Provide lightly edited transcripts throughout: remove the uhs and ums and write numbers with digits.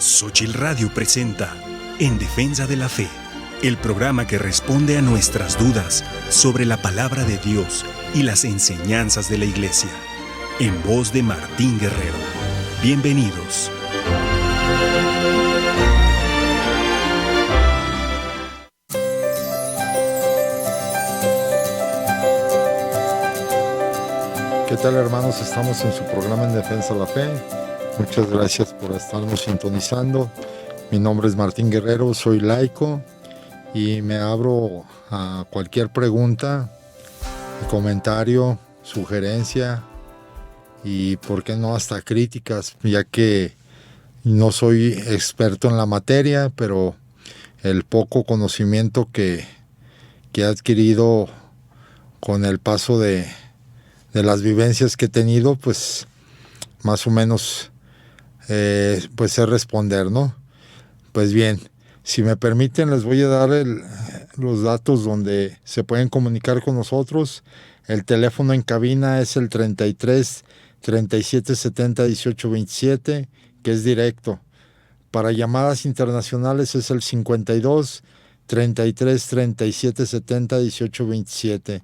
Xóchitl Radio presenta En Defensa de la Fe, el programa que responde a nuestras dudas sobre la palabra de Dios y las enseñanzas de la Iglesia, en voz de Martín Guerrero. Bienvenidos. ¿Qué tal, hermanos? Estamos en su programa En Defensa de la Fe. Muchas gracias por estarnos sintonizando. Mi nombre es Martín Guerrero, soy laico y me abro a cualquier pregunta, comentario, sugerencia y, por qué no, hasta críticas, ya que no soy experto en la materia, pero el poco conocimiento que he adquirido con el paso de las vivencias que he tenido, pues más o menos pues sé responder, ¿no? Pues bien, si me permiten, les voy a dar los datos donde se pueden comunicar con nosotros. El teléfono en cabina es el 33 37 70 18 27, que es directo. Para llamadas internacionales es el 52 33 37 70 18 27.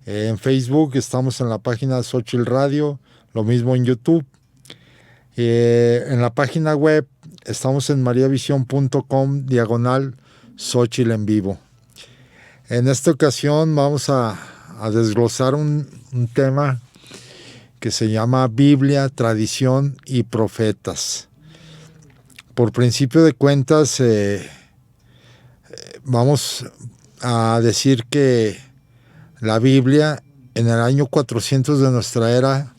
En Facebook estamos en la página Xóchitl Radio, lo mismo en YouTube. En la página web estamos en mariavision.com/Xóchitl en vivo. En esta ocasión vamos a desglosar un tema que se llama Biblia, tradición y profetas. Por principio de cuentas, vamos a decir que la Biblia, en el año 400 de nuestra era,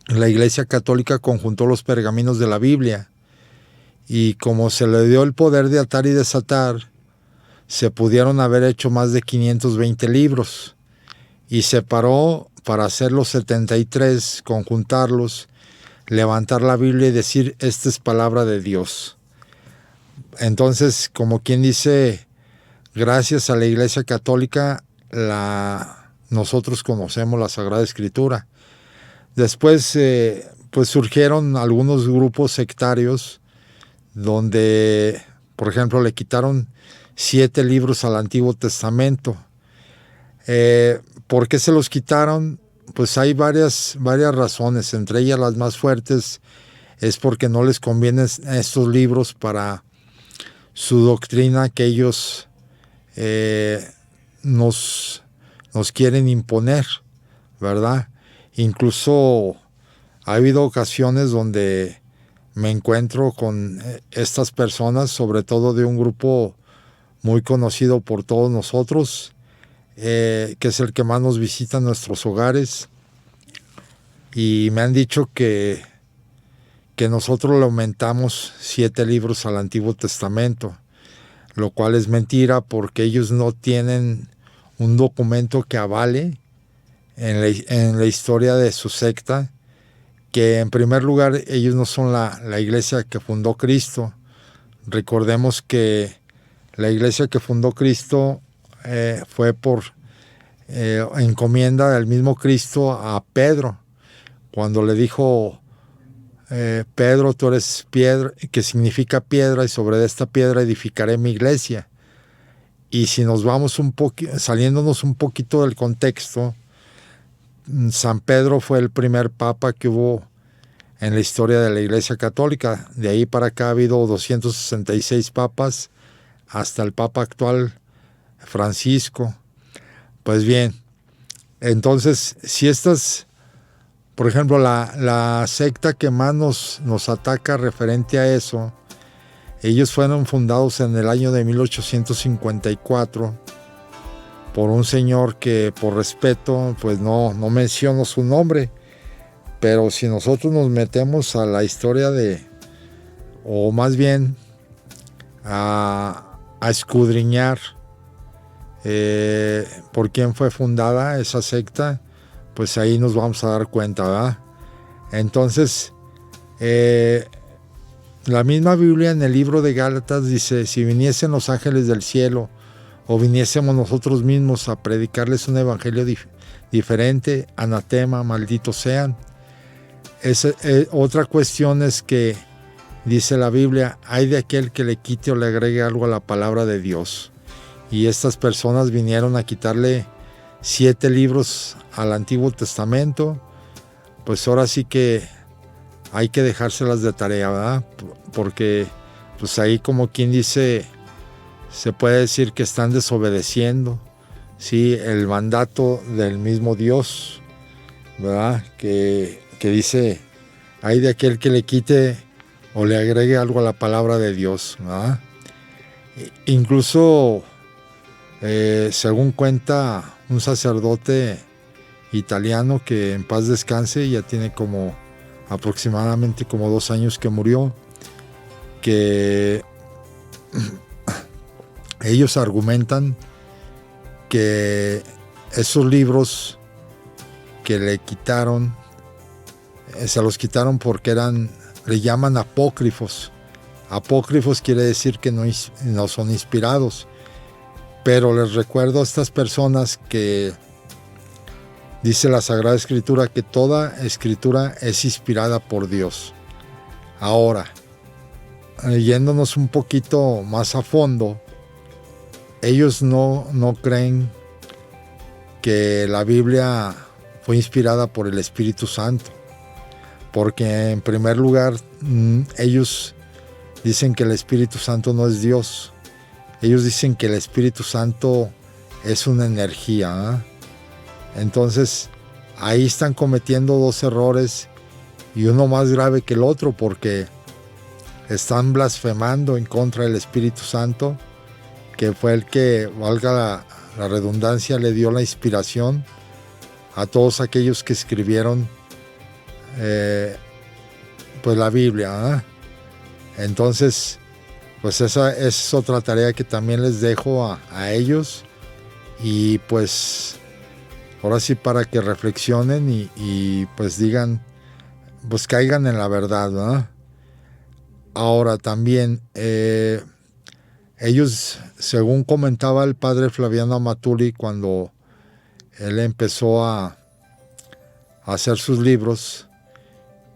la Iglesia Católica conjuntó los pergaminos de la Biblia, y como se le dio el poder de atar y desatar, se pudieron haber hecho más de 520 libros, y separó para hacer los 73, conjuntarlos, levantar la Biblia y decir: esta es palabra de Dios. Entonces, como quien dice, gracias a la Iglesia Católica, nosotros conocemos la Sagrada Escritura. Después pues surgieron algunos grupos sectarios donde, por ejemplo, le quitaron 7 libros al Antiguo Testamento. ¿Por qué se los quitaron? Pues hay varias razones. Entre ellas, las más fuertes, es porque no les convienen estos libros para su doctrina que ellos nos quieren imponer, ¿verdad? Incluso ha habido ocasiones donde me encuentro con estas personas, sobre todo de un grupo muy conocido por todos nosotros, que es el que más nos visita en nuestros hogares, y me han dicho que nosotros le aumentamos 7 libros al Antiguo Testamento, lo cual es mentira, porque ellos no tienen un documento que avale en la historia de su secta, que en primer lugar ellos no son la iglesia que fundó Cristo. Recordemos que la iglesia que fundó Cristo fue por encomienda del mismo Cristo a Pedro, cuando le dijo: Pedro, tú eres piedra, que significa piedra, y sobre esta piedra edificaré mi iglesia. Y si nos vamos saliéndonos un poquito del contexto, San Pedro fue el primer papa que hubo en la historia de la Iglesia Católica. De ahí para acá ha habido 266 papas, hasta el papa actual, Francisco. Pues bien, entonces, si por ejemplo, la secta que más nos ataca referente a eso, ellos fueron fundados en el año de 1854 por un señor que, por respeto, pues no menciono su nombre, pero si nosotros nos metemos a la historia o más bien a escudriñar por quién fue fundada esa secta, pues ahí nos vamos a dar cuenta, ¿verdad? Entonces, la misma Biblia en el libro de Gálatas dice: si viniesen los ángeles del cielo o viniésemos nosotros mismos a predicarles un evangelio diferente, anatema, malditos sean. Otra cuestión es que dice la Biblia, hay de aquel que le quite o le agregue algo a la palabra de Dios. Y estas personas vinieron a quitarle 7 libros al Antiguo Testamento. Pues ahora sí que hay que dejárselas de tarea, ¿verdad? Porque pues ahí, como quien dice, se puede decir que están desobedeciendo, ¿sí?, el mandato del mismo Dios, ¿verdad? Que dice, hay de aquel que le quite o le agregue algo a la palabra de Dios, ¿verdad? Incluso, según cuenta un sacerdote italiano, que en paz descanse, ya tiene como aproximadamente como 2 años que murió, que ellos argumentan que esos libros que le quitaron, se los quitaron porque le llaman apócrifos. Apócrifos quiere decir que no son inspirados. Pero les recuerdo a estas personas que dice la Sagrada Escritura que toda escritura es inspirada por Dios. Ahora, yéndonos un poquito más a fondo, ellos no creen que la Biblia fue inspirada por el Espíritu Santo, porque en primer lugar ellos dicen que el Espíritu Santo no es Dios. Ellos dicen que el Espíritu Santo es una energía, ¿eh? Entonces ahí están cometiendo 2 errores, y uno más grave que el otro, porque están blasfemando en contra del Espíritu Santo, que fue el que, valga la redundancia, le dio la inspiración a todos aquellos que escribieron pues la Biblia, ¿eh? Entonces, pues esa es otra tarea que también les dejo a ellos, y pues ahora sí, para que reflexionen y pues digan, pues caigan en la verdad, ¿no? Ahora también, ellos, según comentaba el padre Flaviano Amatuli, cuando él empezó a hacer sus libros,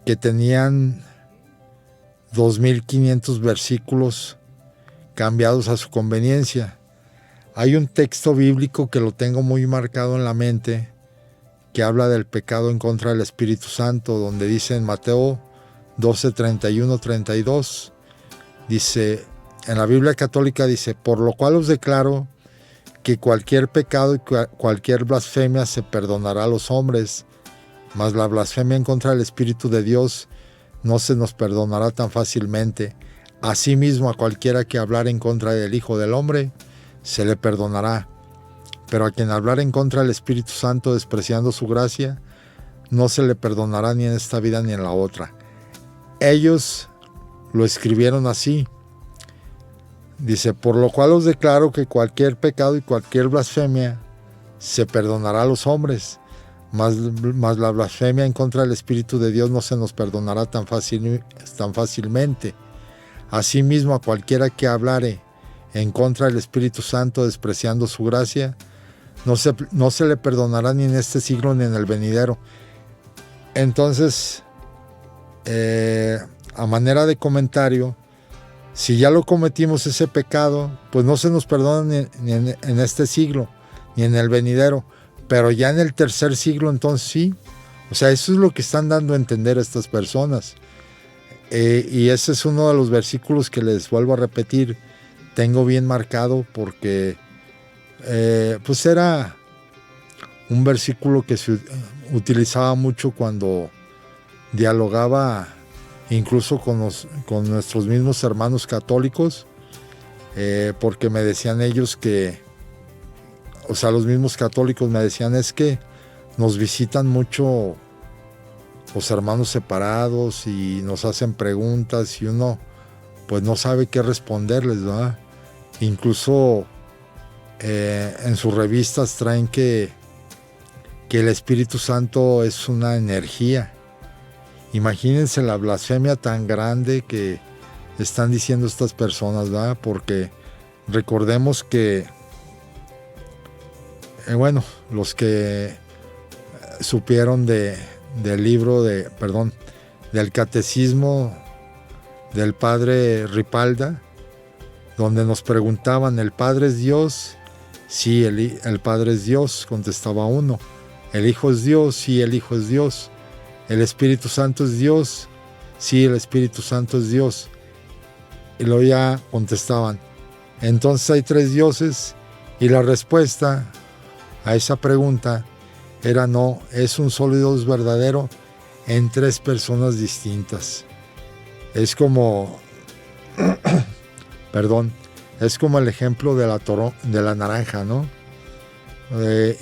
que tenían 2.500 versículos cambiados a su conveniencia. Hay un texto bíblico que lo tengo muy marcado en la mente, que habla del pecado en contra del Espíritu Santo, donde dice en Mateo 12, 31, 32, dice, en la Biblia católica dice, por lo cual os declaro que cualquier pecado y cualquier blasfemia se perdonará a los hombres, mas la blasfemia en contra del Espíritu de Dios no se nos perdonará tan fácilmente. Asimismo, a cualquiera que hablar en contra del Hijo del Hombre, se le perdonará. Pero a quien hablar en contra del Espíritu Santo, despreciando su gracia, no se le perdonará ni en esta vida ni en la otra. Ellos lo escribieron así. Dice, por lo cual os declaro que cualquier pecado y cualquier blasfemia se perdonará a los hombres, mas la blasfemia en contra del Espíritu de Dios no se nos perdonará tan fácilmente. Asimismo, a cualquiera que hablare en contra del Espíritu Santo, despreciando su gracia, no se le perdonará ni en este siglo ni en el venidero. Entonces, a manera de comentario, si ya lo cometimos ese pecado, pues no se nos perdona ni en este siglo ni en el venidero, pero ya en el tercer siglo entonces sí. O sea, eso es lo que están dando a entender a estas personas. Y ese es uno de los versículos que les vuelvo a repetir, tengo bien marcado, porque pues era un versículo que se utilizaba mucho cuando dialogaba incluso con nuestros mismos hermanos católicos, porque me decían ellos que, o sea, los mismos católicos me decían, es que nos visitan mucho los hermanos separados y nos hacen preguntas y uno pues no sabe qué responderles, ¿verdad? Incluso en sus revistas traen que el Espíritu Santo es una energía. Imagínense la blasfemia tan grande que están diciendo estas personas, ¿verdad? Porque recordemos que, bueno, los que supieron del catecismo del padre Ripalda, donde nos preguntaban, ¿el Padre es Dios? Sí, el Padre es Dios, contestaba uno. ¿El Hijo es Dios? Sí, el Hijo es Dios. ¿El Espíritu Santo es Dios? Sí, el Espíritu Santo es Dios. Y luego ya contestaban, entonces hay 3 dioses, y la respuesta a esa pregunta era no, es un solo Dios verdadero en 3 personas distintas. Es como, perdón, es como el ejemplo de la naranja, ¿no?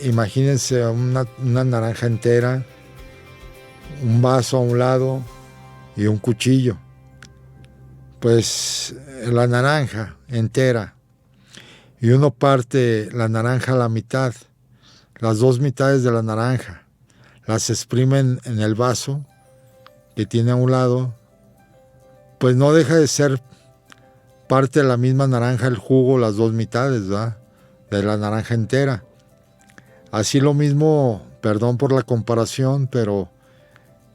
Imagínense una naranja entera, un vaso a un lado y un cuchillo. Pues la naranja entera, y uno parte la naranja a la mitad, las 2 mitades de la naranja, las exprimen en el vaso que tiene a un lado, pues no deja de ser parte de la misma naranja el jugo, las 2 mitades, ¿verdad?, de la naranja entera. Así lo mismo, perdón por la comparación, pero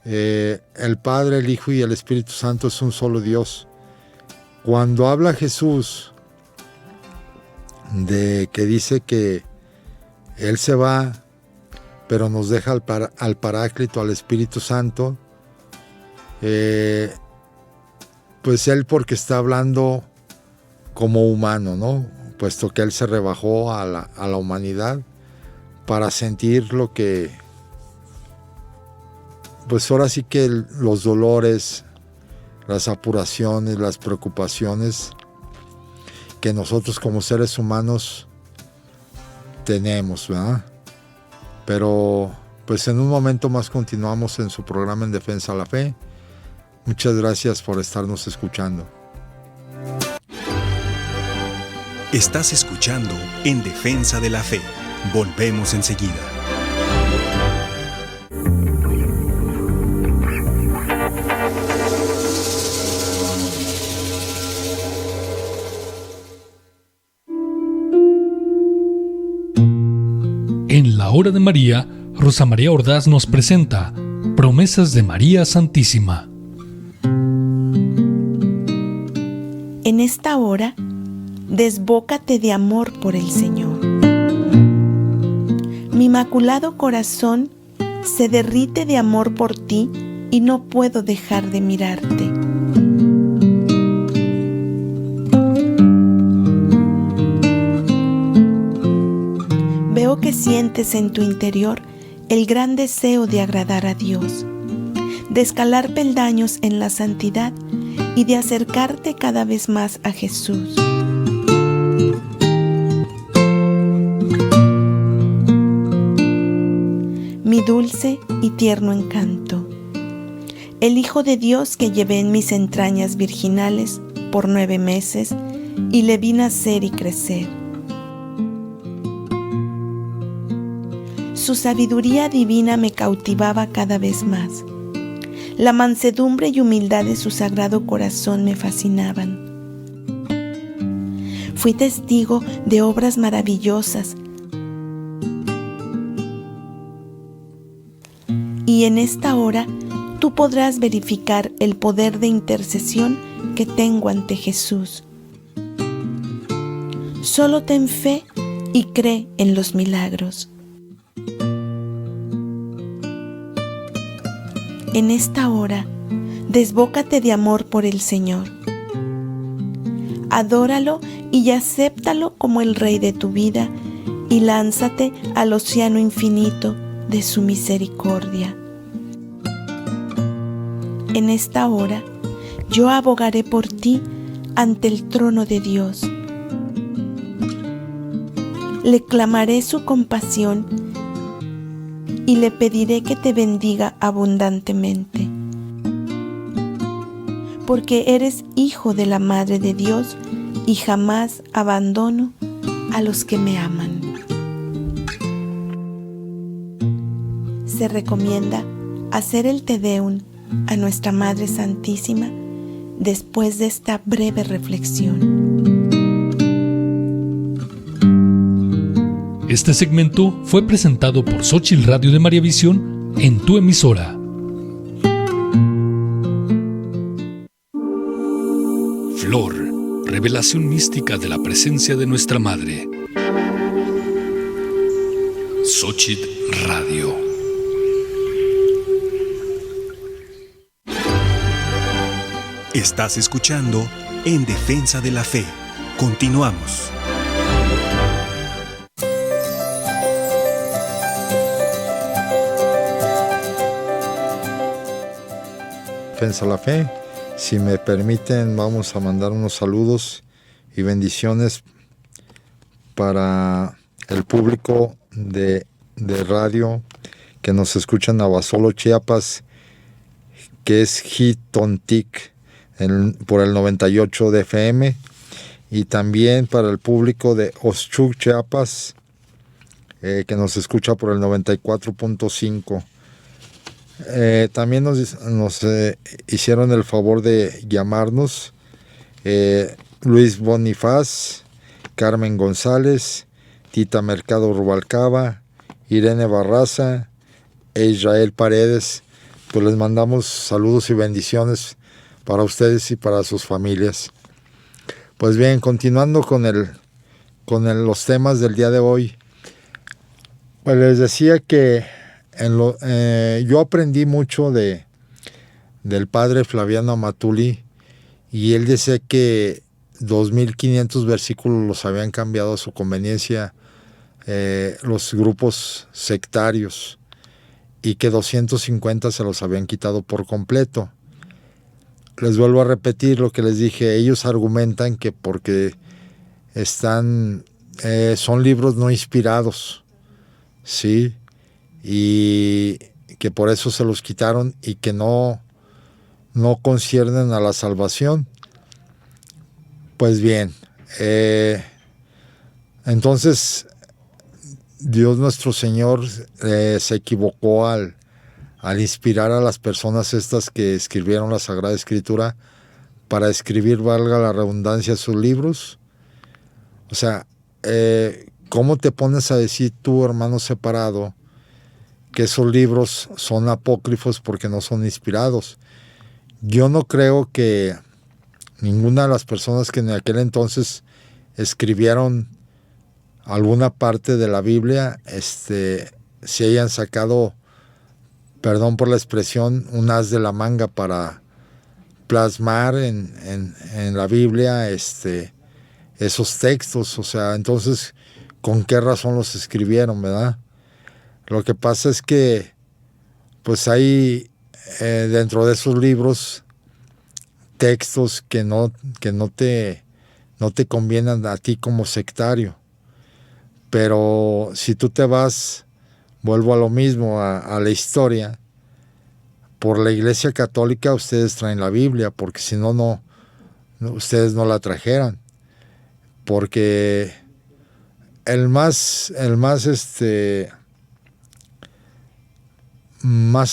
el Padre, el Hijo y el Espíritu Santo es un solo Dios. Cuando habla Jesús de que dice que Él se va, pero nos deja al Paráclito, al Espíritu Santo, pues Él porque está hablando como humano, ¿no? Puesto que Él se rebajó a la humanidad para sentir lo que, pues ahora sí que los dolores, las apuraciones, las preocupaciones que nosotros como seres humanos tenemos, ¿verdad? Pero pues en un momento más continuamos en su programa En Defensa de la Fe. Muchas gracias por estarnos escuchando. Estás escuchando En Defensa de la Fe. Volvemos enseguida. En la Hora de María, Rosa María Ordaz nos presenta Promesas de María Santísima. En esta hora, desbócate de amor por el Señor. Mi inmaculado corazón se derrite de amor por ti y no puedo dejar de mirarte. Veo que sientes en tu interior el gran deseo de agradar a Dios, de escalar peldaños en la santidad y de acercarte cada vez más a Jesús. Mi dulce y tierno encanto, el Hijo de Dios que llevé en mis entrañas virginales por 9 meses y le vi nacer y crecer. Su sabiduría divina me cautivaba cada vez más. La mansedumbre y humildad de su sagrado corazón me fascinaban. Fui testigo de obras maravillosas y en esta hora tú podrás verificar el poder de intercesión que tengo ante Jesús. Solo ten fe y cree en los milagros. En esta hora, desbócate de amor por el Señor. Adóralo y acéptalo como el Rey de tu vida y lánzate al océano infinito de su misericordia. En esta hora, yo abogaré por ti ante el trono de Dios. Le clamaré su compasión y le pediré que te bendiga abundantemente, porque eres hijo de la Madre de Dios y jamás abandono a los que me aman. Se recomienda hacer el Te Deum a nuestra Madre Santísima después de esta breve reflexión. Este segmento fue presentado por Xóchitl Radio de María Visión en tu emisora. Flor, revelación mística de la presencia de nuestra Madre. Xochitl Radio. Estás escuchando En Defensa de la Fe. Continuamos. Defensa de la Fe. Si me permiten, vamos a mandar unos saludos y bendiciones para el público de radio que nos escucha en Abasolo, Chiapas, que es Jitontic, por el 98 de FM, y también para el público de Oshchuk, Chiapas, que nos escucha por el 94.5. También nos hicieron el favor de llamarnos Luis Bonifaz, Carmen González, Tita Mercado Rubalcaba, Irene Barraza e Israel Paredes. Pues les mandamos saludos y bendiciones para ustedes y para sus familias. Pues bien, continuando con los temas del día de hoy, pues les decía que yo aprendí mucho del padre Flaviano Amatuli, y él decía que 2.500 versículos los habían cambiado a su conveniencia los grupos sectarios, y que 250 se los habían quitado por completo. Les vuelvo a repetir lo que les dije. Ellos argumentan que porque son libros no inspirados, ¿sí? Y que por eso se los quitaron y que no conciernen a la salvación. Pues bien, entonces Dios nuestro Señor se equivocó al inspirar a las personas estas que escribieron la Sagrada Escritura para escribir, valga la redundancia, sus libros. O sea, ¿cómo te pones a decir tú, hermano separado, que esos libros son apócrifos porque no son inspirados? Yo no creo que ninguna de las personas que en aquel entonces escribieron alguna parte de la Biblia se hayan sacado, perdón por la expresión, un as de la manga para plasmar en la Biblia esos textos. O sea, entonces, ¿con qué razón los escribieron, verdad? Lo que pasa es que pues hay dentro de esos libros textos que no te convienen a ti como sectario. Pero si tú te vas, vuelvo a lo mismo, a la historia, por la Iglesia Católica ustedes traen la Biblia, porque si no, ustedes no la trajeran. Porque el más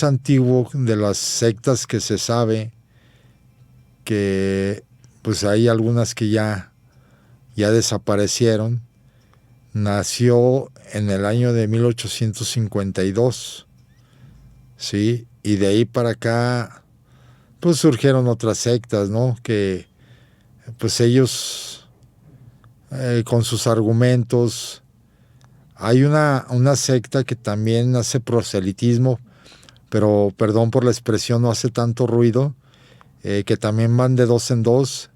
antiguo de las sectas que se sabe, que pues hay algunas que ya desaparecieron, nació en el año de 1852, ¿sí? Y de ahí para acá pues surgieron otras sectas, ¿no? Que pues ellos con sus argumentos. Hay una secta que también hace proselitismo, pero perdón por la expresión, no hace tanto ruido, que también van de dos en dos,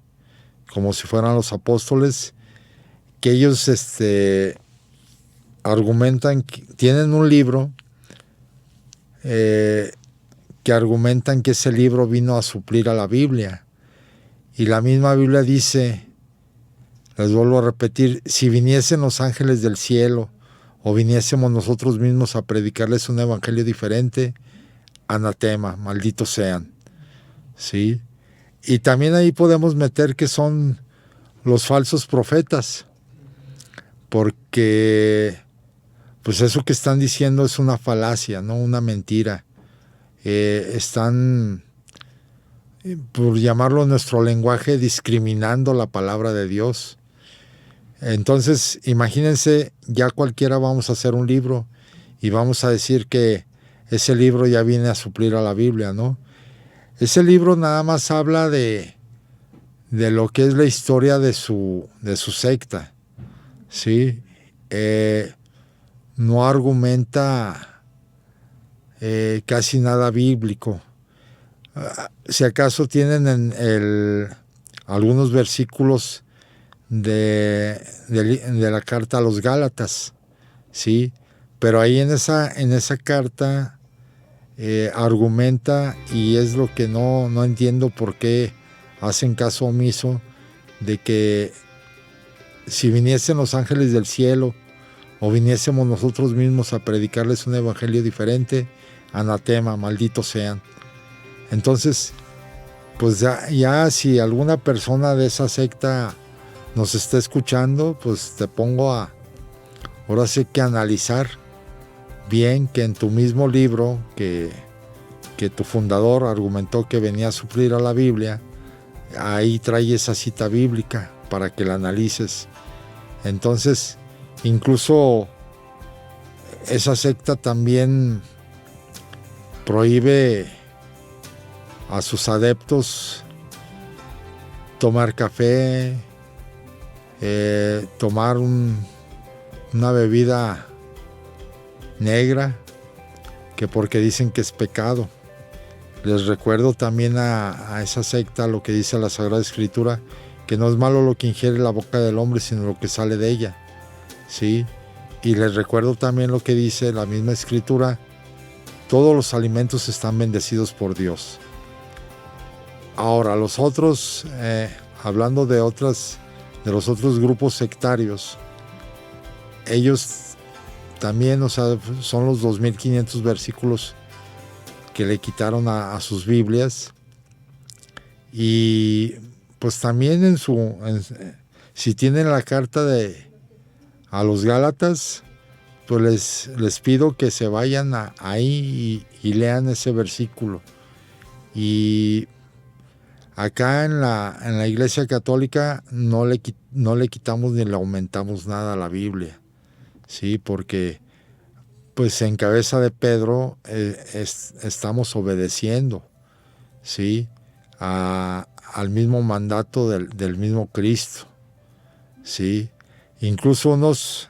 como si fueran los apóstoles, que ellos argumentan, tienen un libro que argumentan que ese libro vino a suplir a la Biblia. Y la misma Biblia dice, les vuelvo a repetir, si viniesen los ángeles del cielo o viniésemos nosotros mismos a predicarles un evangelio diferente, anatema, malditos sean. ¿Sí? Y también ahí podemos meter que son los falsos profetas, porque pues eso que están diciendo es una falacia, ¿no? Una mentira. Están, por llamarlo en nuestro lenguaje, discriminando la palabra de Dios. Entonces, imagínense, ya cualquiera vamos a hacer un libro y vamos a decir que ese libro ya viene a suplir a la Biblia, ¿no? Ese libro nada más habla de de lo que es la historia de su secta, ¿sí? No argumenta casi nada bíblico. Si acaso tienen algunos versículos de la carta a los Gálatas, ¿sí? Pero ahí en esa carta argumenta, y es lo que no entiendo por qué hacen caso omiso, de que si viniesen los ángeles del cielo o viniésemos nosotros mismos a predicarles un evangelio diferente, anatema, malditos sean. Entonces, pues ya si alguna persona de esa secta nos está escuchando, pues te pongo ahora sí que analizar bien que en tu mismo libro que tu fundador argumentó que venía a suplir a la Biblia, ahí trae esa cita bíblica para que la analices. Entonces, incluso esa secta también prohíbe a sus adeptos tomar café, tomar una bebida negra, que porque dicen que es pecado. Les recuerdo también a esa secta lo que dice la Sagrada Escritura, que no es malo lo que ingiere la boca del hombre, sino lo que sale de ella, ¿sí? Y les recuerdo también lo que dice la misma Escritura: todos los alimentos están bendecidos por Dios. Ahora, los otros, hablando de los otros grupos sectarios, ellos también, o sea, son los 2500 versículos que le quitaron a sus Biblias. Y pues también si tienen la carta a los Gálatas, pues les pido que se vayan ahí y lean ese versículo. Y acá en la Iglesia Católica no le quitamos ni le aumentamos nada a la Biblia, ¿sí? Porque pues en cabeza de Pedro estamos obedeciendo, ¿sí? Al mismo mandato del mismo Cristo, ¿sí? Incluso unos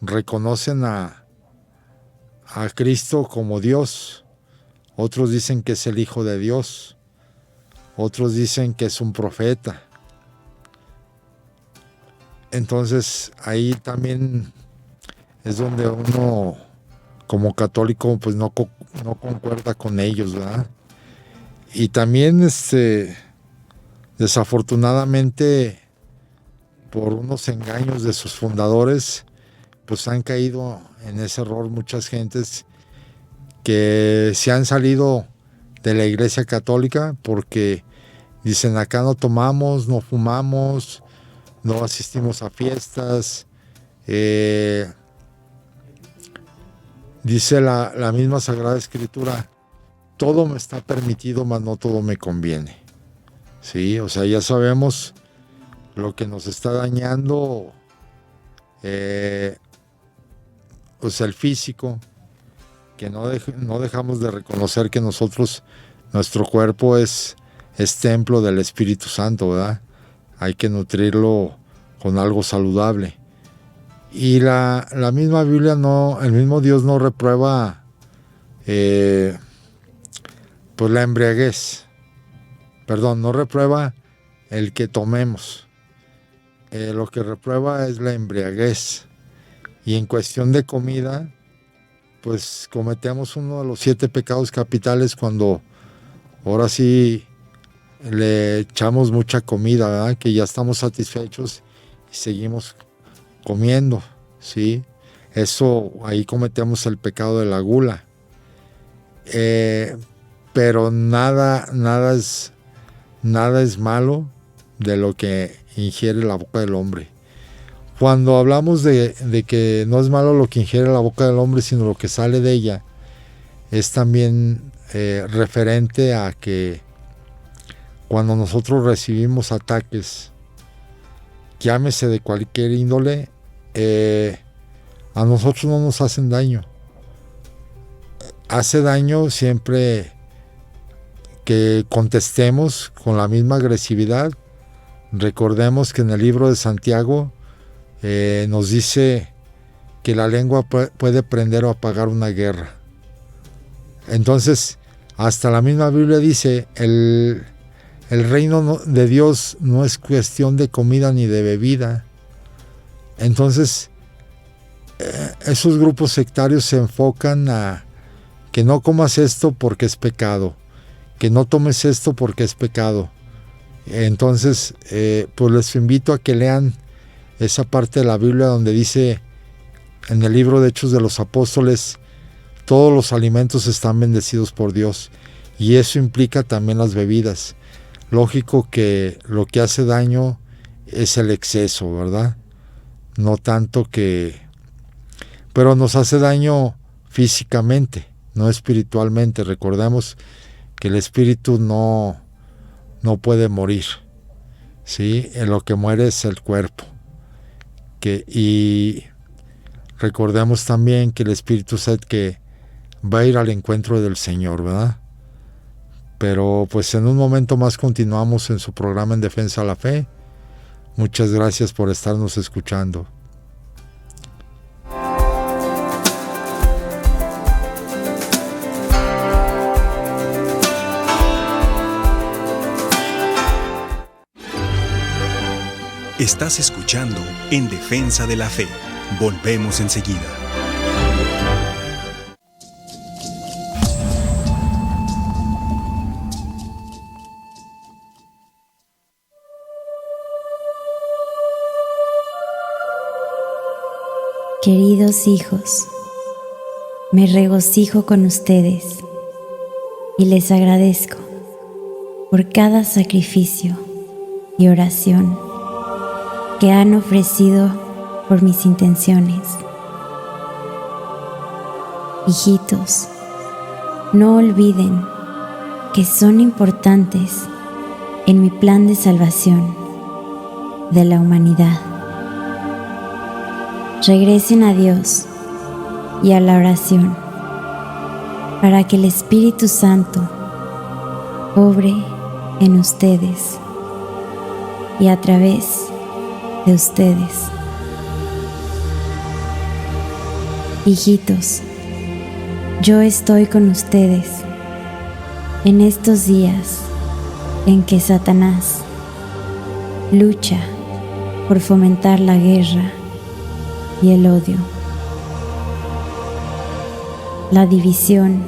reconocen a Cristo como Dios, otros dicen que es el Hijo de Dios, otros dicen que es un profeta. Entonces ahí también es donde uno como católico pues no concuerda con ellos, ¿verdad? Y también desafortunadamente, por unos engaños de sus fundadores, pues han caído en ese error muchas gentes que se han salido de la Iglesia Católica porque dicen: acá no tomamos, no fumamos, no asistimos a fiestas. Dice la misma Sagrada Escritura: todo me está permitido, mas no todo me conviene. Sí, o sea, ya sabemos lo que nos está dañando, pues el físico, que no dejamos de reconocer que nuestro cuerpo es templo del Espíritu Santo, ¿verdad? Hay que nutrirlo con algo saludable. Y la misma Biblia el mismo Dios no reprueba pues la embriaguez. Perdón, no reprueba el que tomemos. Lo que reprueba es la embriaguez. Y en cuestión de comida, pues cometemos uno de los 7 pecados capitales cuando ahora sí le echamos mucha comida, ¿verdad? Que ya estamos satisfechos y seguimos comiendo, ¿sí? Eso, ahí cometemos el pecado de la gula. Pero nada es malo de lo que ingiere la boca del hombre. Cuando hablamos de que no es malo lo que ingiere la boca del hombre, sino lo que sale de ella, es también referente a que cuando nosotros recibimos ataques, llámese de cualquier índole, a nosotros no nos hacen daño. Hace daño siempre que contestemos con la misma agresividad Recordemos que en el libro de Santiago nos dice que la lengua puede prender o apagar una guerra. Entonces, hasta la misma Biblia dice, el reino de Dios no es cuestión de comida ni de bebida. Entonces, esos grupos sectarios se enfocan a que no comas esto porque es pecado, que no tomes esto porque es pecado. Entonces, pues les invito a que lean esa parte de la Biblia donde dice en el libro de Hechos de los Apóstoles, todos los alimentos están bendecidos por Dios, y eso implica también las bebidas. Lógico que lo que hace daño es el exceso, ¿verdad? No tanto que... Pero nos hace daño físicamente, no espiritualmente. Recordemos que el espíritu no puede morir, ¿sí? En lo que muere es el cuerpo. Y recordemos también que el Espíritu Santo que va a ir al encuentro del Señor, ¿verdad? Pero pues en un momento más continuamos en su programa En Defensa de la Fe. Muchas gracias por estarnos escuchando. Estás escuchando En Defensa de la Fe. Volvemos enseguida. Queridos hijos, me regocijo con ustedes y les agradezco por cada sacrificio y oración que han ofrecido por mis intenciones. Hijitos, no olviden que son importantes en mi plan de salvación de la humanidad. Regresen a Dios y a la oración para que el Espíritu Santo obre en ustedes y a través de ustedes. Hijitos, yo estoy con ustedes en estos días en que Satanás lucha por fomentar la guerra y el odio. La división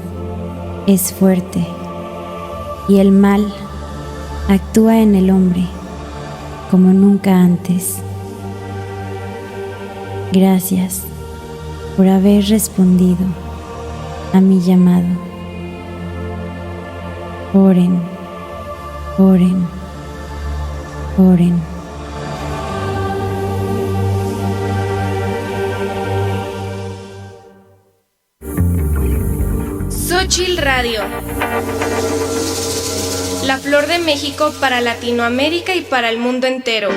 es fuerte y el mal actúa en el hombre como nunca antes. Gracias por haber respondido a mi llamado. Oren, oren, oren. Xochitl Radio, la flor de México para Latinoamérica y para el mundo entero.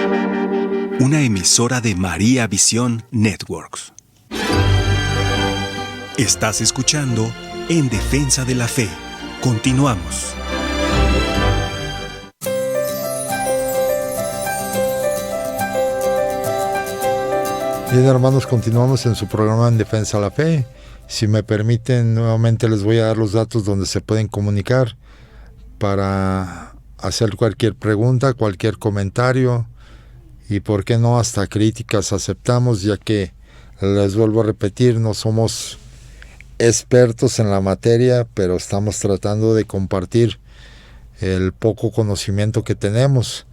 Una emisora de María Visión Networks. Estás escuchando En Defensa de la Fe. Continuamos. Bien, hermanos, continuamos en su programa En Defensa de la Fe. Si me permiten, nuevamente les voy a dar los datos donde se pueden comunicar para hacer cualquier pregunta, cualquier comentario y, por qué no, hasta críticas aceptamos, ya que, les vuelvo a repetir, no somos expertos en la materia, pero estamos tratando de compartir el poco conocimiento que tenemos.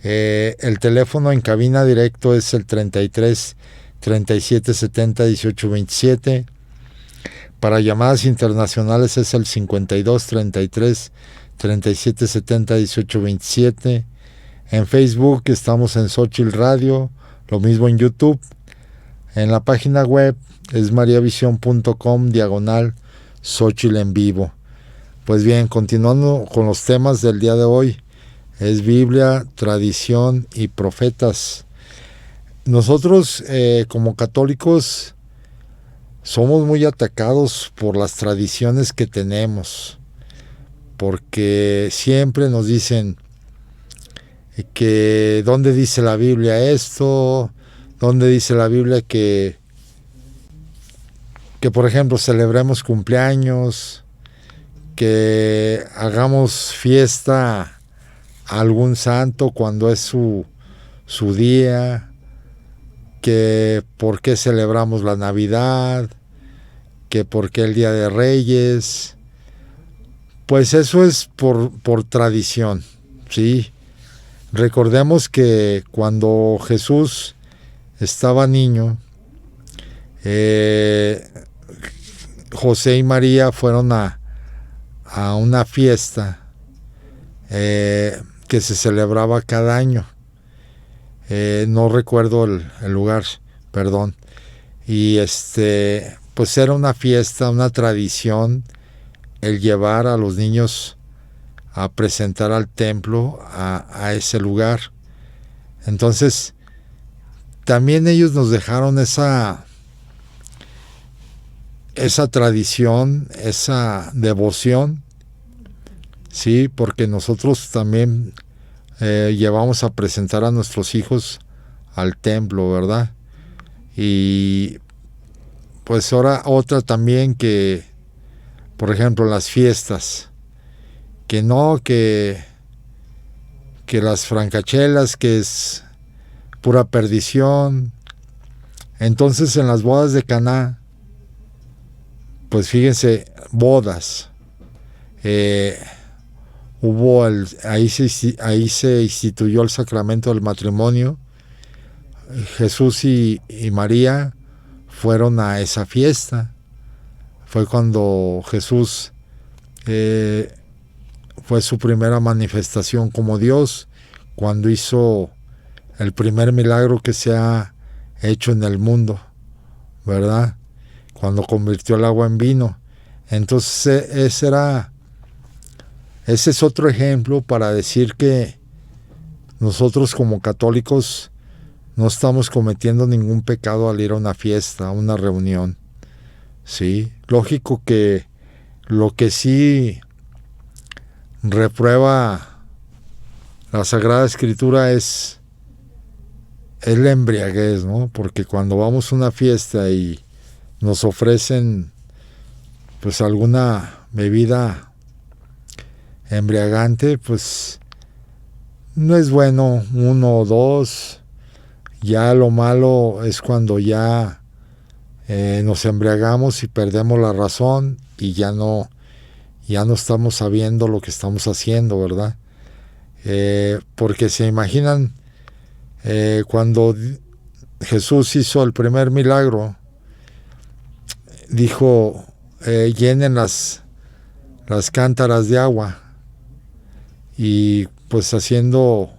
El teléfono en cabina directo es el 33 37 70 18 27. Para llamadas internacionales es el 52 33 37 70 18 27. En Facebook estamos en Xochitl Radio, lo mismo en YouTube. En la página web es mariavision.com/Xochitl en vivo. Pues bien, continuando con los temas del día de hoy, es Biblia, tradición y profetas. Nosotros como católicos somos muy atacados por las tradiciones que tenemos, porque siempre nos dicen, que dónde dice la Biblia esto, dónde dice la Biblia que por ejemplo celebremos cumpleaños, que hagamos fiesta a algún santo cuando es su día, que por qué celebramos la Navidad, que por qué el Día de Reyes. Pues eso es por tradición, ¿sí? Recordemos que cuando Jesús estaba niño, José y María fueron a una fiesta que se celebraba cada año. No recuerdo el lugar, perdón. Y pues era una fiesta, una tradición, el llevar a los niños a presentar al templo, a ese lugar. Entonces, también ellos nos dejaron esa tradición, esa devoción, sí, porque nosotros también llevamos a presentar a nuestros hijos al templo, ¿verdad? Y pues ahora otra también que, por ejemplo, las fiestas, que las francachelas, que es pura perdición. Entonces en las bodas de Caná, pues fíjense, bodas, ahí se instituyó el sacramento del matrimonio. Jesús y María fueron a esa fiesta. Fue cuando Jesús fue su primera manifestación como Dios, cuando hizo el primer milagro que se ha hecho en el mundo, ¿verdad? Cuando convirtió el agua en vino. Entonces ese es otro ejemplo para decir que nosotros como católicos no estamos cometiendo ningún pecado al ir a una fiesta, a una reunión, ¿sí? Lógico que lo que sí reprueba la Sagrada Escritura es la embriaguez, ¿no? Porque cuando vamos a una fiesta y nos ofrecen pues alguna bebida embriagante, pues no es bueno, 1 o 2. Ya lo malo es cuando ya nos embriagamos y perdemos la razón y ya no estamos sabiendo lo que estamos haciendo, ¿verdad? Porque se imaginan cuando Jesús hizo el primer milagro, dijo, llenen las cántaras de agua, y pues haciendo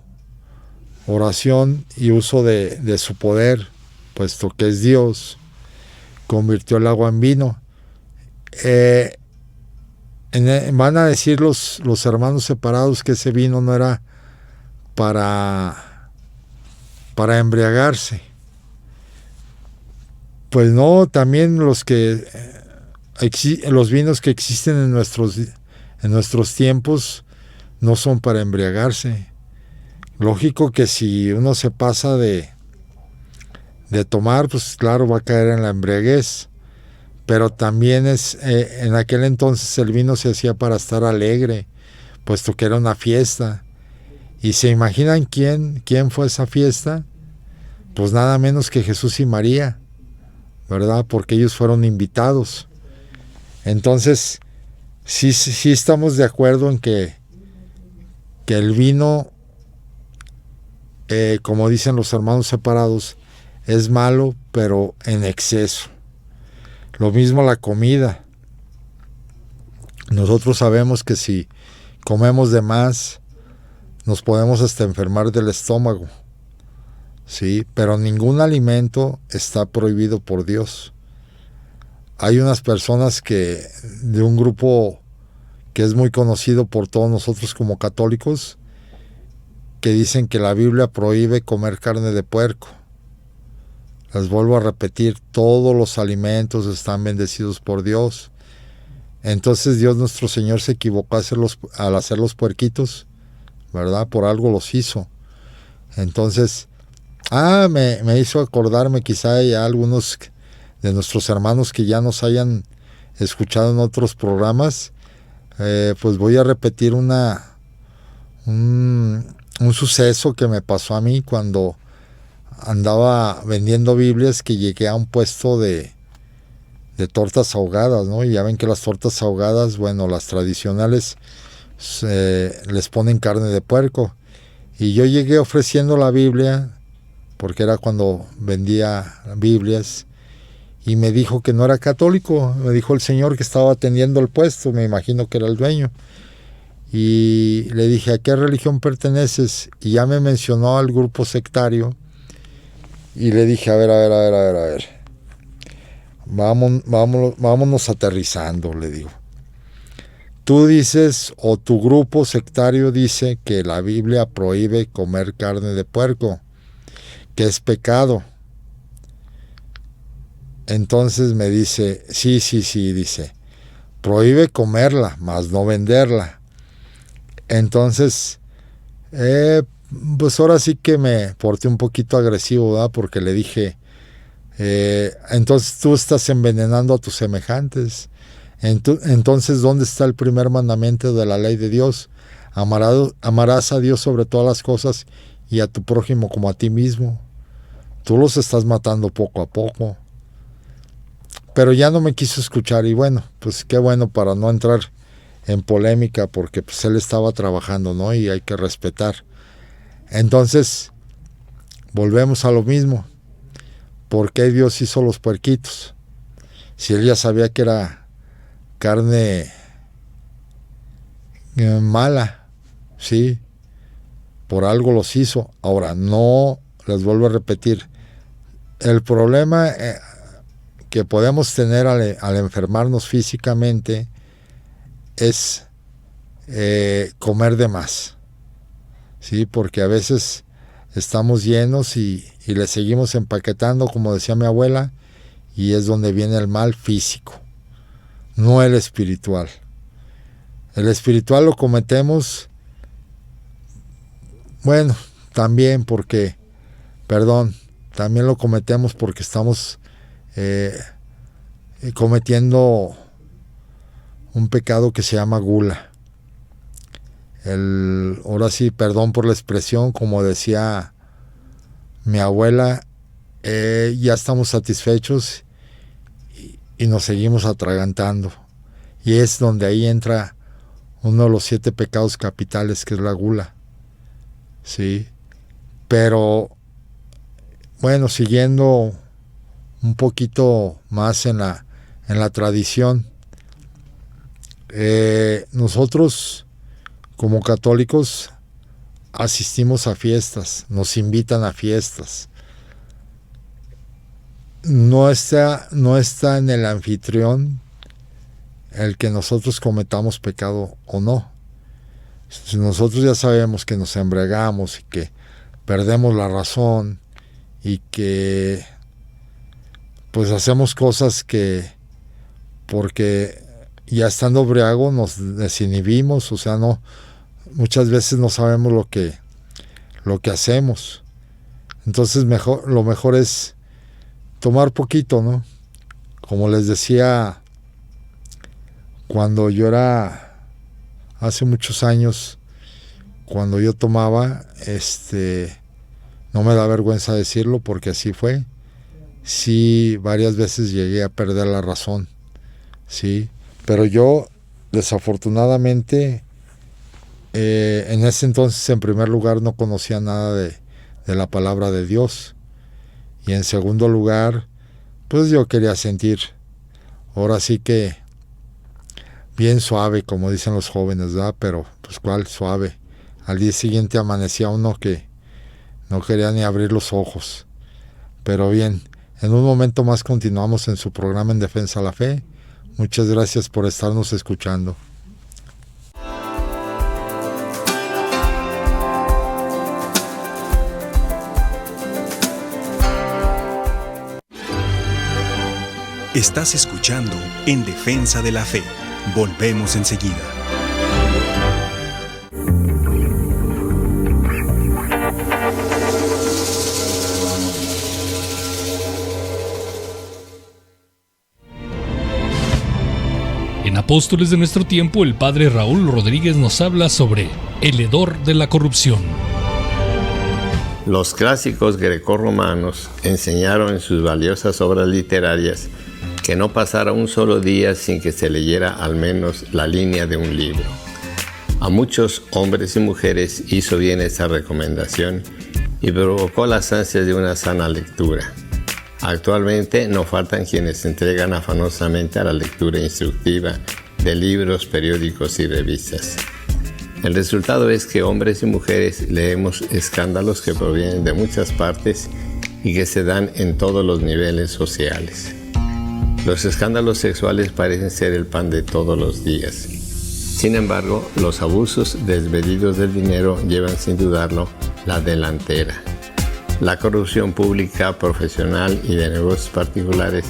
oración y uso de su poder, puesto que es Dios, convirtió el agua en vino. Van a decir los hermanos separados que ese vino no era para embriagarse. Pues no, también los vinos que existen en nuestros tiempos no son para embriagarse. Lógico que si uno se pasa de tomar, pues claro, va a caer en la embriaguez. Pero también en aquel entonces el vino se hacía para estar alegre, puesto que era una fiesta. ¿Y se imaginan quién fue esa fiesta? Pues nada menos que Jesús y María, ¿verdad? Porque ellos fueron invitados. Entonces, sí estamos de acuerdo en que el vino, como dicen los hermanos separados, es malo, pero en exceso. Lo mismo la comida. Nosotros sabemos que si comemos de más, nos podemos hasta enfermar del estómago, ¿sí? Pero ningún alimento está prohibido por Dios. Hay unas personas de un grupo que es muy conocido por todos nosotros como católicos, que dicen que la Biblia prohíbe comer carne de puerco. Les vuelvo a repetir, todos los alimentos están bendecidos por Dios. Entonces Dios nuestro Señor se equivocó al hacer los puerquitos, ¿verdad? Por algo los hizo. Entonces, me hizo acordarme, quizá hay algunos de nuestros hermanos que ya nos hayan escuchado en otros programas, pues voy a repetir un suceso que me pasó a mí cuando andaba vendiendo Biblias, que llegué a un puesto de tortas ahogadas, ¿no? Y ya ven que las tortas ahogadas, bueno, las tradicionales, les ponen carne de puerco. Y yo llegué ofreciendo la Biblia, porque era cuando vendía Biblias, y me dijo que no era católico. Me dijo el señor que estaba atendiendo el puesto, me imagino que era el dueño. Y le dije, ¿a qué religión perteneces? Y ya me mencionó al grupo sectario. Y le dije, a ver. Vámonos aterrizando, le digo. Tú dices, o tu grupo sectario dice, que la Biblia prohíbe comer carne de puerco, que es pecado. Entonces me dice, sí, dice, prohíbe comerla, mas no venderla. Entonces, pues ahora sí que me porté un poquito agresivo, ¿verdad? Porque le dije, entonces tú estás envenenando a tus semejantes. Entonces, ¿dónde está el primer mandamiento de la ley de Dios? Amarás a Dios sobre todas las cosas y a tu prójimo como a ti mismo. Tú los estás matando poco a poco. Pero ya no me quiso escuchar, y bueno, pues qué bueno, para no entrar en polémica, porque pues él estaba trabajando, ¿no? Y hay que respetar. Entonces, volvemos a lo mismo. ¿Por qué Dios hizo los puerquitos? Si él ya sabía que era carne mala, ¿sí? Por algo los hizo. Ahora, no, les vuelvo a repetir, el problema que podemos tener al enfermarnos físicamente es comer de más, ¿sí? Porque a veces estamos llenos y le seguimos empaquetando, como decía mi abuela, y es donde viene el mal físico, no el espiritual. El espiritual lo cometemos, bueno, también lo cometemos porque estamos cometiendo un pecado que se llama gula. Ahora sí, perdón por la expresión, como decía mi abuela, ya estamos satisfechos y nos seguimos atragantando. Y es donde ahí entra uno de los 7 pecados capitales, que es la gula. ¿Sí? Pero, bueno, siguiendo un poquito más en la tradición, nosotros como católicos asistimos a fiestas, nos invitan a fiestas. No está en el anfitrión el que nosotros cometamos pecado o no. Si nosotros ya sabemos que nos embriagamos y que perdemos la razón y que pues hacemos cosas que porque ya estando embriago nos desinhibimos, o sea, no, muchas veces no sabemos lo que hacemos. Entonces lo mejor es tomar poquito, ¿no? Como les decía, cuando yo era, hace muchos años, cuando yo tomaba, no me da vergüenza decirlo porque así fue. Sí, varias veces llegué a perder la razón, sí, pero yo desafortunadamente en ese entonces, en primer lugar, no conocía nada de la palabra de Dios, y en segundo lugar, pues yo quería sentir, ahora sí que bien suave, como dicen los jóvenes, ¿verdad? Pero pues cuál suave. Al día siguiente amanecía uno que no quería ni abrir los ojos. Pero bien, en un momento más continuamos en su programa En Defensa de la Fe. Muchas gracias por estarnos escuchando. Estás escuchando En Defensa de la Fe. Volvemos enseguida. Apóstoles de nuestro tiempo, el padre Raúl Rodríguez nos habla sobre el hedor de la corrupción. Los clásicos grecorromanos enseñaron en sus valiosas obras literarias que no pasara un solo día sin que se leyera al menos la línea de un libro. A muchos hombres y mujeres hizo bien esa recomendación y provocó las ansias de una sana lectura. Actualmente no faltan quienes se entregan afanosamente a la lectura instructiva de libros, periódicos y revistas. El resultado es que hombres y mujeres leemos escándalos que provienen de muchas partes y que se dan en todos los niveles sociales. Los escándalos sexuales parecen ser el pan de todos los días. Sin embargo, los abusos desmedidos del dinero llevan sin dudarlo la delantera. La corrupción pública, profesional y de negocios particulares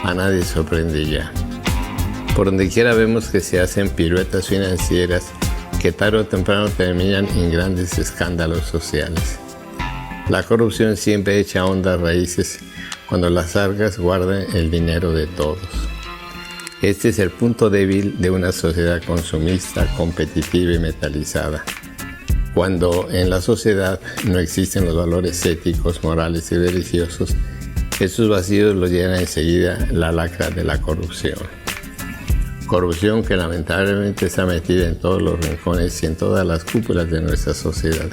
a nadie sorprende ya. Por donde quiera vemos que se hacen piruetas financieras que tarde o temprano terminan en grandes escándalos sociales. La corrupción siempre echa hondas raíces cuando las arcas guardan el dinero de todos. Este es el punto débil de una sociedad consumista, competitiva y metalizada. Cuando en la sociedad no existen los valores éticos, morales y religiosos, estos vacíos los llena enseguida la lacra de la corrupción. Corrupción que lamentablemente está metida en todos los rincones y en todas las cúpulas de nuestra sociedad.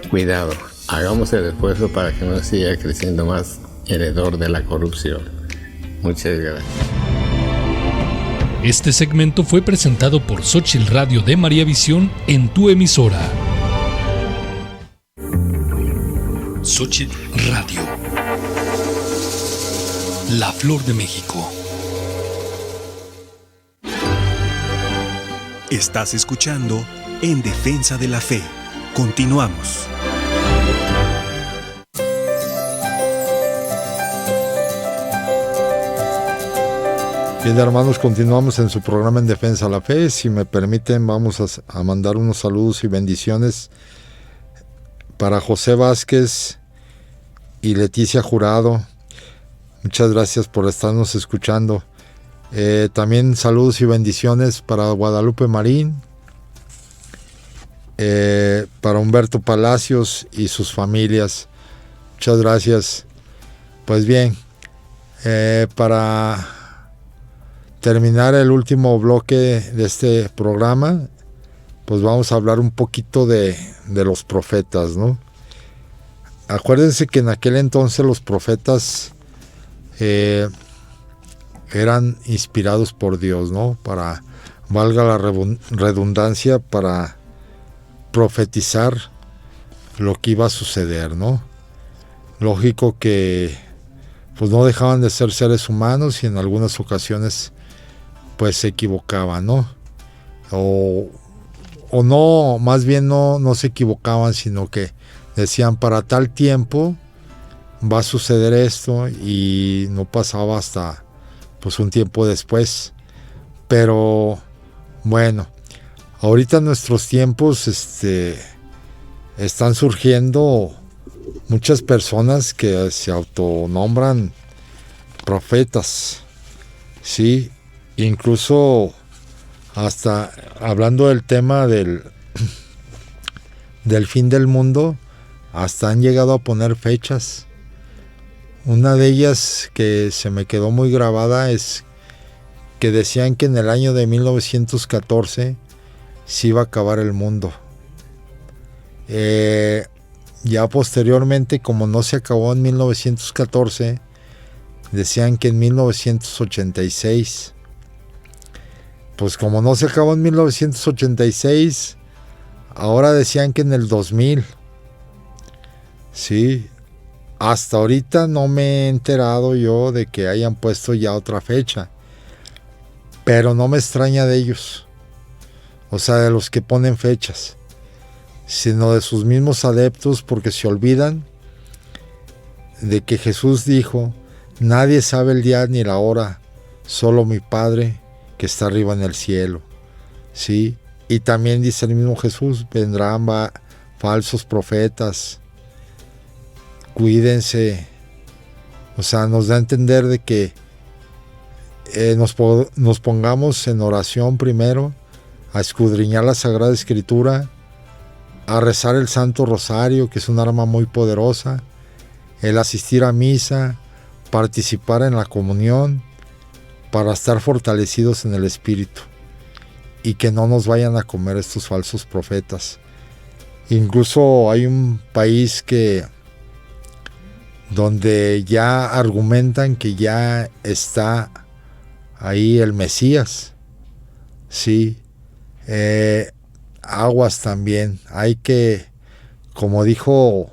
Cuidado, hagamos el esfuerzo para que no siga creciendo más el hedor de la corrupción. Muchas gracias. Este segmento fue presentado por Xóchitl Radio de María Visión en tu emisora. Xóchitl Radio, la flor de México. Estás escuchando En Defensa de la Fe. Continuamos. Bien, hermanos, continuamos en su programa En Defensa de la Fe. Si me permiten, vamos a mandar unos saludos y bendiciones para José Vázquez y Leticia Jurado. Muchas gracias por estarnos escuchando. También saludos y bendiciones para Guadalupe Marín, para Humberto Palacios y sus familias. Muchas gracias. Pues bien, para terminar el último bloque de este programa, pues vamos a hablar un poquito de los profetas, ¿no? Acuérdense que en aquel entonces los profetas eran inspirados por Dios, ¿no? Para, valga la redundancia, para profetizar lo que iba a suceder, ¿no? Lógico que pues no dejaban de ser seres humanos y en algunas ocasiones pues se equivocaban, ¿no? O no, más bien no se equivocaban, sino que decían para tal tiempo va a suceder esto y no pasaba hasta pues un tiempo después. Pero bueno, ahorita en nuestros tiempos están surgiendo muchas personas que se autonombran profetas, sí, incluso hasta hablando del tema del fin del mundo, hasta han llegado a poner fechas. Una de ellas que se me quedó muy grabada es que decían que en el año de 1914 se iba a acabar el mundo. Ya posteriormente, como no se acabó en 1914, decían que en 1986. Pues como no se acabó en 1986, ahora decían que en el 2000. Sí. Hasta ahorita no me he enterado yo de que hayan puesto ya otra fecha. Pero no me extraña de ellos. O sea, de los que ponen fechas. Sino de sus mismos adeptos, porque se olvidan de que Jesús dijo: nadie sabe el día ni la hora, solo mi Padre que está arriba en el cielo. ¿Sí? Y también dice el mismo Jesús: vendrán falsos profetas. Cuídense. O sea, nos da a entender de que nos pongamos en oración primero, a escudriñar la Sagrada Escritura, a rezar el Santo Rosario, que es un arma muy poderosa, el asistir a misa, participar en la comunión, para estar fortalecidos en el Espíritu y que no nos vayan a comer estos falsos profetas. Incluso hay un país donde ya argumentan que ya está ahí el Mesías. Sí, aguas también. Hay que, como dijo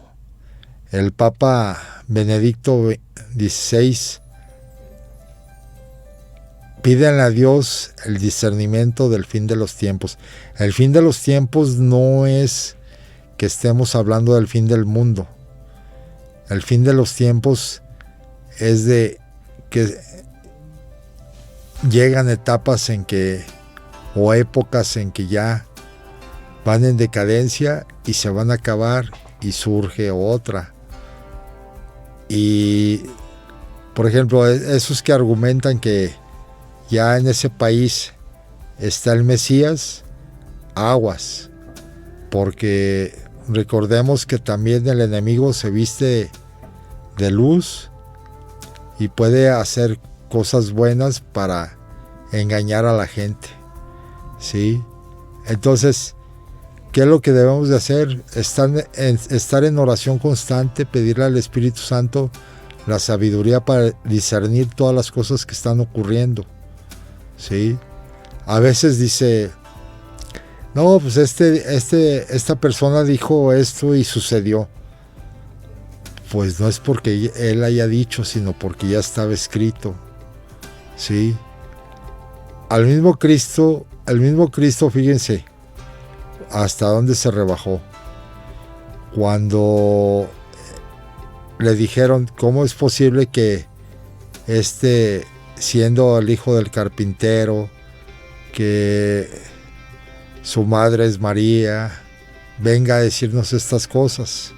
el Papa Benedicto XVI, pídenle a Dios el discernimiento del fin de los tiempos. El fin de los tiempos no es que estemos hablando del fin del mundo. El fin de los tiempos es de que llegan etapas o épocas en que ya van en decadencia y se van a acabar y surge otra. Y, por ejemplo, esos que argumentan que ya en ese país está el Mesías, aguas, porque recordemos que también el enemigo se viste de luz y puede hacer cosas buenas para engañar a la gente, ¿sí? Entonces, ¿qué es lo que debemos de hacer? Estar en oración constante, pedirle al Espíritu Santo la sabiduría para discernir todas las cosas que están ocurriendo, ¿sí? A veces dice, no, pues esta persona dijo esto y sucedió. Pues no es porque él haya dicho, sino porque ya estaba escrito, ¿sí? El mismo Cristo, fíjense, hasta dónde se rebajó. Cuando le dijeron, ¿cómo es posible que siendo el hijo del carpintero, que su madre es María, venga a decirnos estas cosas?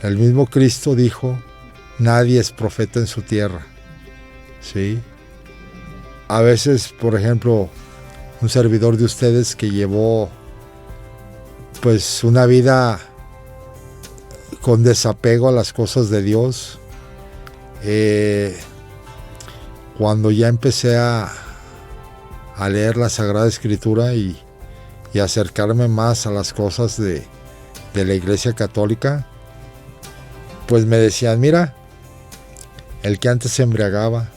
El mismo Cristo dijo, nadie es profeta en su tierra, ¿sí? A veces, por ejemplo, un servidor de ustedes que llevó pues una vida con desapego a las cosas de Dios, cuando ya empecé a leer la Sagrada Escritura y acercarme más a las cosas de la Iglesia Católica, pues me decían, mira, el que antes se embriagaba,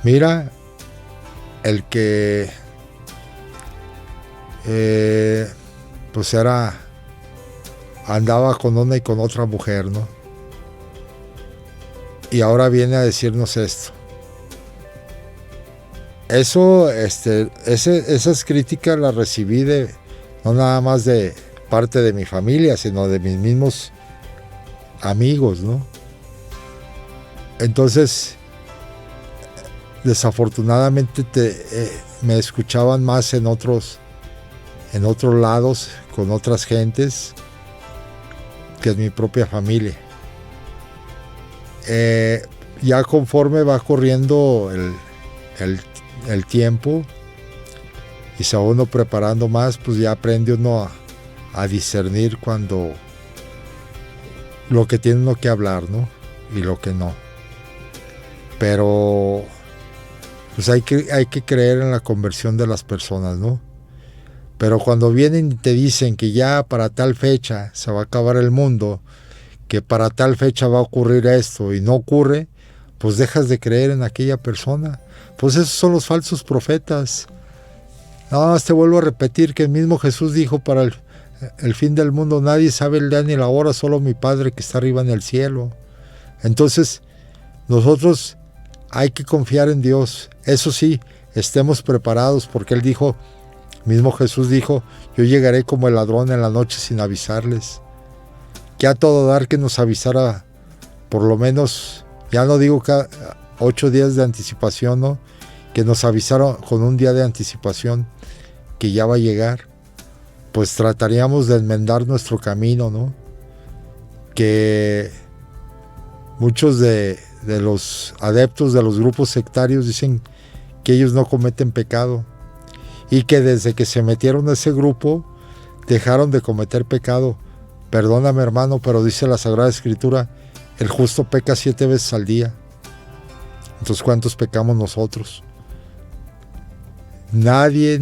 mira, el que pues andaba con una y con otra mujer, ¿no? Y ahora viene a decirnos esto. Eso, esas críticas las recibí no nada más de parte de mi familia, sino de mis mismos amigos, ¿no? Entonces, desafortunadamente me escuchaban más en otros lados, con otras gentes, que en mi propia familia. Ya conforme va corriendo el tiempo y se va uno preparando más, pues ya aprende uno a discernir cuando lo que tiene uno que hablar, ¿no? Y lo que no. Pero pues hay que creer en la conversión de las personas, ¿no? Pero cuando vienen y te dicen que ya para tal fecha se va a acabar el mundo, que para tal fecha va a ocurrir esto y no ocurre, pues dejas de creer en aquella persona. Pues esos son los falsos profetas. No, te vuelvo a repetir que el mismo Jesús dijo para el fin del mundo, nadie sabe el día ni la hora, solo mi Padre que está arriba en el cielo. Entonces, nosotros hay que confiar en Dios. Eso sí, estemos preparados, porque Él dijo, mismo Jesús dijo, yo llegaré como el ladrón en la noche sin avisarles. Que a todo dar que nos avisara, por lo menos, ya no digo cada 8 días de anticipación, ¿no? Que nos avisaron con un día de anticipación que ya va a llegar. Pues trataríamos de enmendar nuestro camino, ¿no? Que muchos de los adeptos de los grupos sectarios dicen que ellos no cometen pecado y que desde que se metieron a ese grupo dejaron de cometer pecado. Perdóname, hermano, pero dice la Sagrada Escritura, el justo peca 7 veces al día. Entonces, ¿cuántos pecamos nosotros? Nadie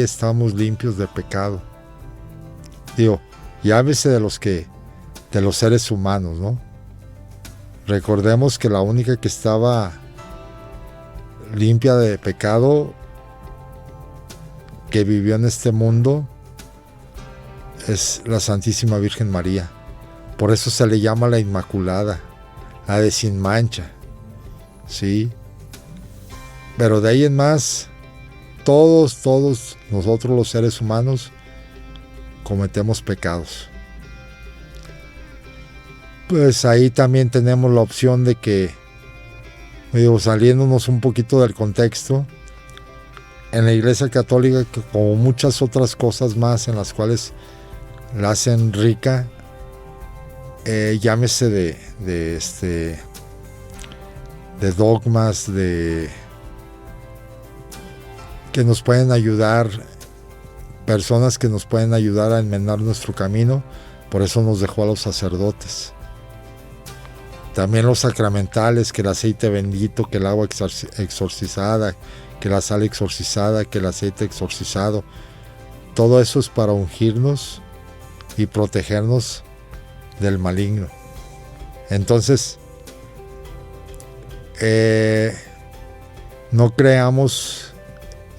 estamos limpios de pecado. Digo, llámese de los seres humanos, ¿no? Recordemos que la única que estaba limpia de pecado, que vivió en este mundo, es la Santísima Virgen María. Por eso se le llama la Inmaculada, la de sin mancha, ¿sí? Pero de ahí en más, todos nosotros los seres humanos cometemos pecados. Pues ahí también tenemos la opción de que, saliéndonos un poquito del contexto, en la Iglesia Católica, como muchas otras cosas más en las cuales la hacen rica, llámese de dogmas, que nos pueden ayudar, personas que nos pueden ayudar a enmendar nuestro camino. Por eso nos dejó a los sacerdotes. También los sacramentales, que el aceite bendito, que el agua exorcizada, que la sal exorcizada, que el aceite exorcizado. Todo eso es para ungirnos y protegernos del maligno. Entonces, no creamos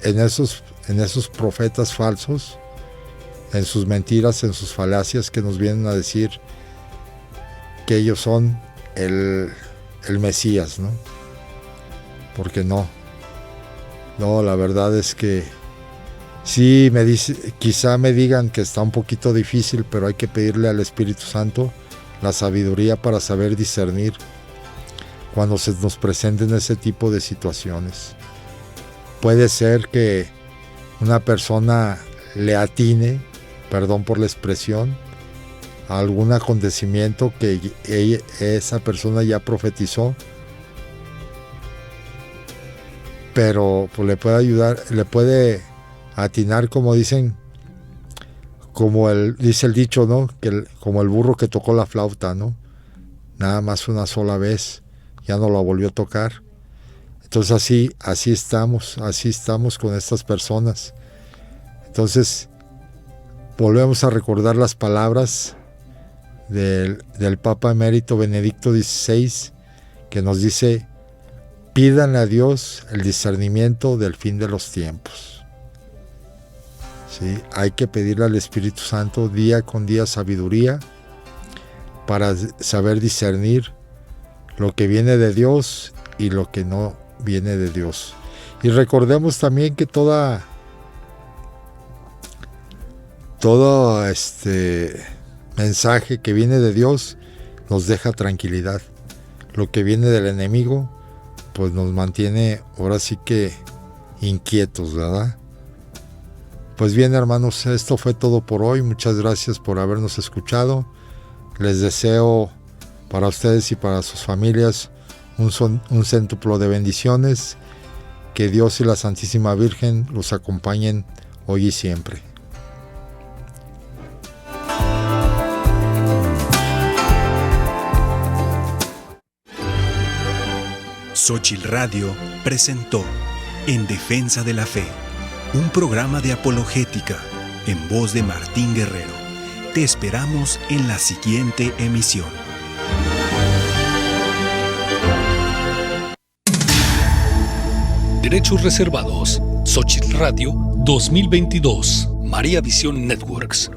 en esos profetas falsos, en sus mentiras, en sus falacias que nos vienen a decir que ellos son el Mesías, ¿no? Porque no, la verdad es que sí, quizá me digan que está un poquito difícil, pero hay que pedirle al Espíritu Santo la sabiduría para saber discernir cuando se nos presenten ese tipo de situaciones. Puede ser que una persona le atine, perdón por la expresión, a algún acontecimiento que esa persona ya profetizó, pero pues le puede ayudar, le puede atinar, como dicen, dice el dicho, ¿no? Como el burro que tocó la flauta, ¿no? Nada más una sola vez, ya no la volvió a tocar. Entonces así estamos con estas personas. Entonces volvemos a recordar las palabras del Papa Emérito Benedicto XVI, que nos dice: pídanle a Dios el discernimiento del fin de los tiempos. ¿Sí? Hay que pedirle al Espíritu Santo día con día sabiduría para saber discernir lo que viene de Dios y lo que no viene de Dios. Y recordemos también que todo mensaje que viene de Dios nos deja tranquilidad. Lo que viene del enemigo pues nos mantiene ahora sí que inquietos, ¿verdad? Pues bien, hermanos, esto fue todo por hoy. Muchas gracias por habernos escuchado. Les deseo para ustedes y para sus familias un céntuplo de bendiciones. Que Dios y la Santísima Virgen los acompañen hoy y siempre. Xóchitl Radio presentó En Defensa de la Fe, un programa de apologética en voz de Martín Guerrero. Te esperamos en la siguiente emisión. Derechos reservados. Xóchitl Radio 2022. María Visión Networks.